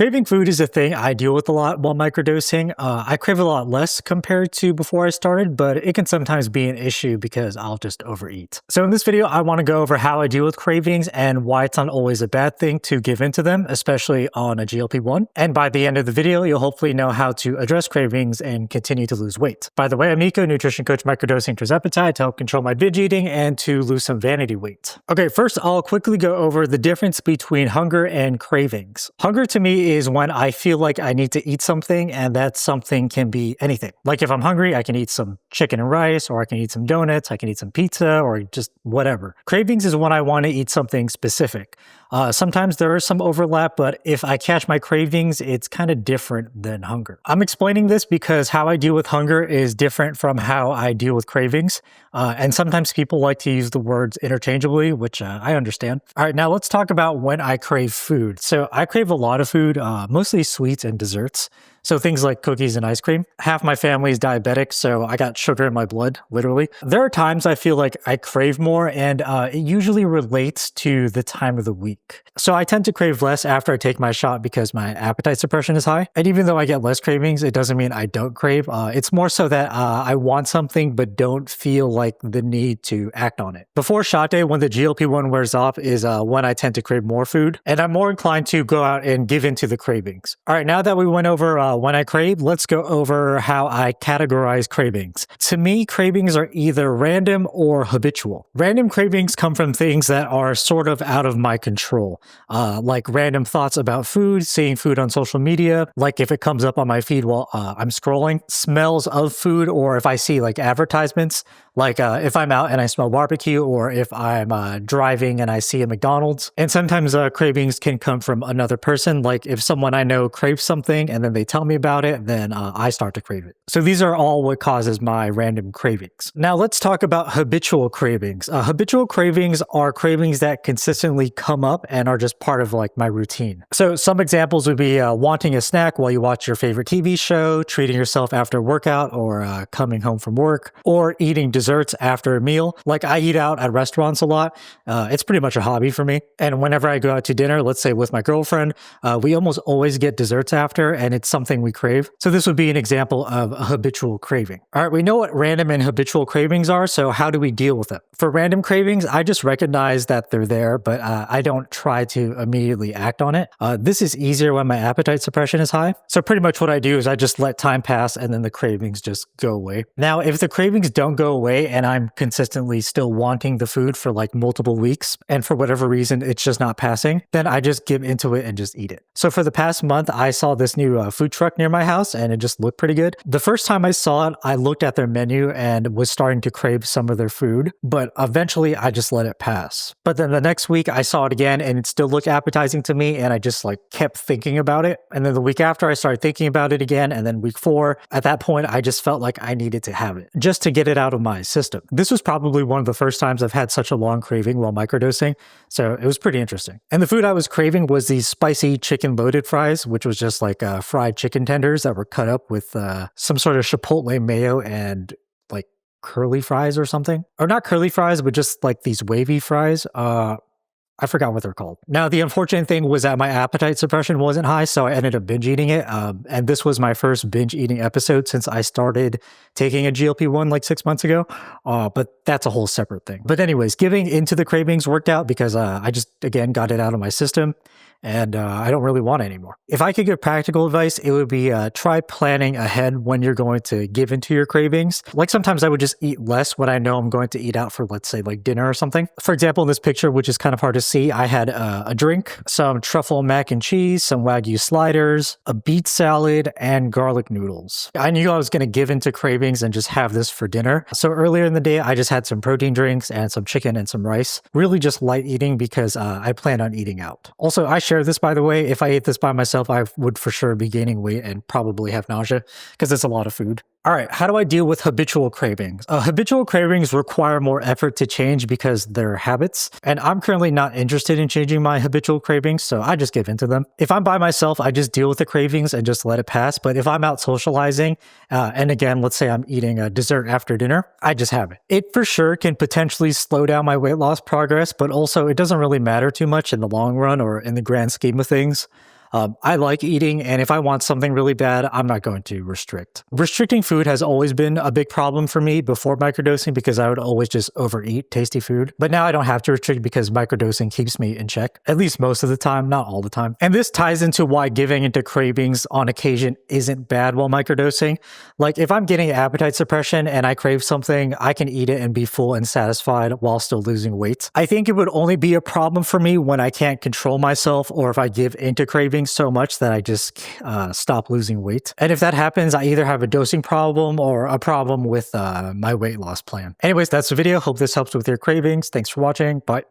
Craving food is a thing I deal with a lot while microdosing. I crave a lot less compared to before I started, but it can sometimes be an issue because I'll just overeat. So in this video, I want to go over how I deal with cravings and why it's not always a bad thing to give into them, especially on a GLP-1. And by the end of the video, you'll hopefully know how to address cravings and continue to lose weight. By the way, I'm Nico, nutrition coach microdosing tirzepatide to help control my binge eating and to lose some vanity weight. Okay, first I'll quickly go over the difference between hunger and cravings. Hunger to me is when I feel like I need to eat something, and that something can be anything. Like if I'm hungry, I can eat some chicken and rice, or I can eat some donuts, I can eat some pizza, or just whatever. Cravings is when I want to eat something specific. Sometimes there is some overlap, but if I catch my cravings, it's kind of different than hunger. I'm explaining this because how I deal with hunger is different from how I deal with cravings. And sometimes people like to use the words interchangeably, which I understand. All right, now let's talk about when I crave food. So I crave a lot of food, mostly sweets and desserts. So things like cookies and ice cream. Half my family is diabetic, so I got sugar in my blood, literally. There are times I feel like I crave more, and it usually relates to the time of the week. So I tend to crave less after I take my shot because my appetite suppression is high. And even though I get less cravings, it doesn't mean I don't crave. It's more so that I want something but don't feel like the need to act on it. Before shot day, when the GLP-1 wears off, is when I tend to crave more food, and I'm more inclined to go out and give into the cravings. All right, now that we went over when I crave, let's go over how I categorize cravings. To me, cravings are either random or habitual. Random cravings come from things that are sort of out of my control, like random thoughts about food, seeing food on social media, like if it comes up on my feed while I'm scrolling, smells of food, or if I see like advertisements, like if I'm out and I smell barbecue, or if I'm driving and I see a McDonald's. And sometimes cravings can come from another person, like if someone I know craves something and then they tell me about it, then I start to crave it. So these are all what causes my random cravings. Now let's talk about habitual cravings. Habitual cravings are cravings that consistently come up and are just part of like my routine. So some examples would be wanting a snack while you watch your favorite TV show, treating yourself after a workout, or coming home from work, or eating desserts after a meal. Like I eat out at restaurants a lot. It's pretty much a hobby for me. And whenever I go out to dinner, let's say with my girlfriend, we almost always get desserts after, and it's something we crave. So this would be an example of a habitual craving. All right, we know what random and habitual cravings are, so how do we deal with them? For random cravings, I just recognize that they're there, but I don't try to immediately act on it. This is easier when my appetite suppression is high. So pretty much what I do is I just let time pass and then the cravings just go away. Now, if the cravings don't go away and I'm consistently still wanting the food for like multiple weeks, and for whatever reason it's just not passing, then I just give into it and just eat it. So for the past month, I saw this new food truck near my house and it just looked pretty good. The first time I saw it, I looked at their menu and was starting to crave some of their food, but eventually I just let it pass. But then the next week I saw it again and it still looked appetizing to me, and I just like kept thinking about it. And then the week after I started thinking about it again, and then week 4, at that point I just felt like I needed to have it just to get it out of my system. This was probably one of the first times I've had such a long craving while microdosing, so it was pretty interesting. And the food I was craving was these spicy chicken loaded fries, which was just like fried chicken tenders that were cut up with some sort of chipotle mayo and like curly fries or something. Or not curly fries, but just like these wavy fries. I forgot what they're called. Now, the unfortunate thing was that my appetite suppression wasn't high, so I ended up binge eating it. And this was my first binge eating episode since I started taking a GLP-1 like 6 months ago. But that's a whole separate thing. But anyways, giving into the cravings worked out because I just, again, got it out of my system. And I don't really want it anymore. If I could give practical advice, it would be try planning ahead when you're going to give into your cravings. Like sometimes I would just eat less when I know I'm going to eat out for, let's say, like dinner or something. For example, in this picture, which is kind of hard to see, I had a drink, some truffle mac and cheese, some Wagyu sliders, a beet salad, and garlic noodles. I knew I was going to give into cravings and just have this for dinner. So earlier in the day, I just had some protein drinks and some chicken and some rice. Really just light eating because I plan on eating out. Also, I share this, by the way. If I ate this by myself, I would for sure be gaining weight and probably have nausea because it's a lot of food. All right, how do I deal with habitual cravings? Habitual cravings require more effort to change because they're habits, and I'm currently not interested in changing my habitual cravings, so I just give into them. If I'm by myself, I just deal with the cravings and just let it pass, but if I'm out socializing, and again, let's say I'm eating a dessert after dinner, I just have it. It for sure can potentially slow down my weight loss progress, but also it doesn't really matter too much in the long run or in the grand scheme of things. I like eating, and if I want something really bad, I'm not going to restrict. Restricting food has always been a big problem for me before microdosing because I would always just overeat tasty food. But now I don't have to restrict because microdosing keeps me in check, at least most of the time, not all the time. And this ties into why giving into cravings on occasion isn't bad while microdosing. Like if I'm getting appetite suppression and I crave something, I can eat it and be full and satisfied while still losing weight. I think it would only be a problem for me when I can't control myself or if I give into cravings so much that I just stop losing weight. And if that happens, I either have a dosing problem or a problem with my weight loss plan. Anyways, that's the video. Hope this helps with your cravings. Thanks for watching. Bye.